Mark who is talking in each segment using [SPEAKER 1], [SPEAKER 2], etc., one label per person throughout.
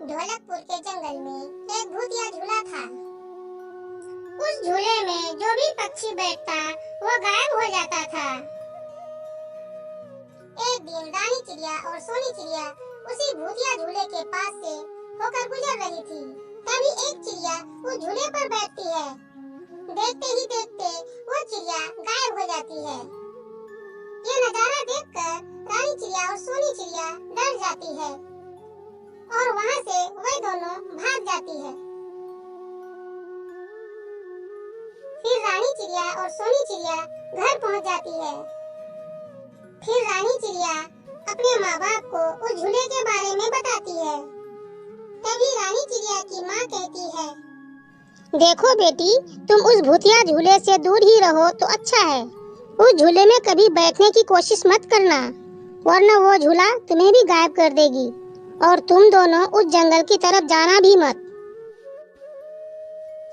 [SPEAKER 1] ढोलकपुर के जंगल में एक भूतिया झूला था। उस झूले में जो भी पक्षी बैठता वो गायब हो जाता था। एक दिन रानी चिड़िया और सोनी चिड़िया उसी भूतिया झूले के पास से होकर गुजर रही थी। तभी एक चिड़िया उस झूले पर बैठती है। देखते ही देखते वो चिड़िया गायब हो जाती है। ये नजारा देखकर रानी चिड़िया और सोनी चिड़िया डर जाती है और वहाँ से वे दोनों भाग जाती है। फिर रानी चिड़िया और सोनी चिड़िया घर पहुँच जाती है। फिर रानी चिड़िया अपने माँ बाप को उस झूले के बारे में बताती है। तभी रानी चिड़िया की माँ कहती है, देखो बेटी, तुम उस भूतिया झूले से दूर ही रहो तो अच्छा है। उस झूले में कभी बैठने की कोशिश मत करना, वरना वो झूला तुम्हें भी गायब कर देगी और तुम दोनों उस जंगल की तरफ जाना भी मत।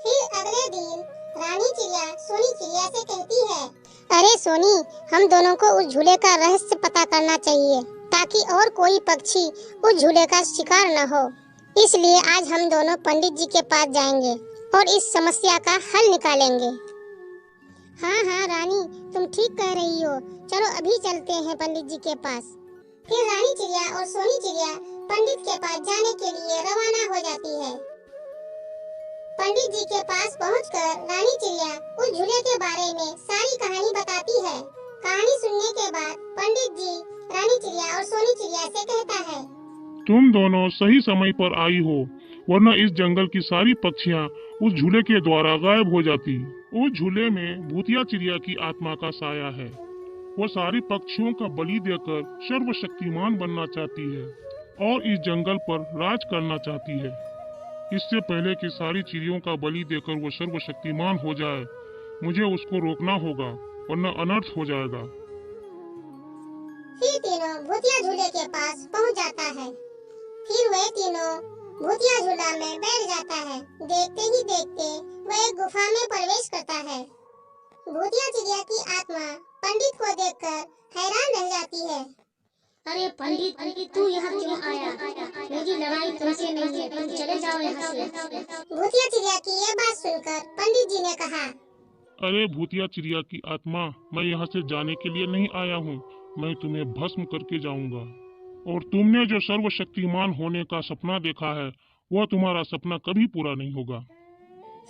[SPEAKER 1] फिर अगले दिन रानी चिड़िया सोनी चिड़िया से कहती है, अरे सोनी, हम दोनों को उस झूले का रहस्य पता करना चाहिए ताकि और कोई पक्षी उस झूले का शिकार न हो। इसलिए आज हम दोनों पंडित जी के पास जाएंगे और इस समस्या का हल निकालेंगे। हाँ हाँ रानी, तुम ठीक कह रही हो। चलो अभी चलते हैं पंडित जी के पास। फिर रानी चिड़िया और सोनी चिड़िया पंडित के पास जाने के लिए रवाना हो जाती है। पंडित जी के पास पहुंचकर रानी चिड़िया उस झूले के बारे में सारी कहानी बताती है। कहानी सुनने के बाद पंडित जी रानी चिड़िया और सोनी चिड़िया से कहता है,
[SPEAKER 2] तुम दोनों सही समय पर आई हो, वरना इस जंगल की सारी पक्षियाँ उस झूले के द्वारा गायब हो जाती। उस झूले में भूतिया चिड़िया की आत्मा का साया है। वो सारी पक्षियों का बलि देकर सर्वशक्तिमान बनना चाहती है और इस जंगल पर राज करना चाहती है। इससे पहले कि सारी चिड़ियों का बलि देकर वो सर्वशक्तिमान हो जाए, मुझे उसको रोकना होगा, वरना अनर्थ हो जाएगा।
[SPEAKER 1] फिर तीनों भूतिया झूले के पास पहुंच जाता है। फिर वे तीनों भूतिया झूला में बैठ जाता है। देखते ही देखते वह एक गुफा में प्रवेश करता है। भूतिया चिड़िया की आत्मा पंडित को देखकर हैरान रह जाती है।
[SPEAKER 3] अरे पंडित, तू यहाँ क्यों आया? मेरी लड़ाई तुमसे नहीं है, तुम चले जाओ यहाँ से।
[SPEAKER 1] भूतिया चिड़िया की ये बात सुनकर पंडित जी ने कहा,
[SPEAKER 2] अरे भूतिया चिड़िया की आत्मा, मैं यहाँ से जाने के लिए नहीं आया हूँ। मैं तुम्हें भस्म करके जाऊंगा और तुमने जो सर्वशक्तिमान होने का सपना देखा है, वह तुम्हारा सपना कभी पूरा नहीं होगा।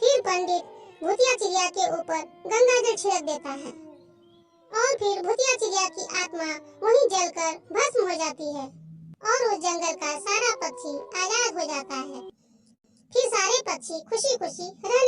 [SPEAKER 1] फिर पंडित भूतिया चिड़िया के ऊपर गंगा जल छिड़क देता है और फिर भूतिया चिड़िया की आत्मा वहीं जलकर भस्म हो जाती है और उस जंगल का सारा पक्षी आजाद हो जाता है। फिर सारे पक्षी खुशी खुशी रहने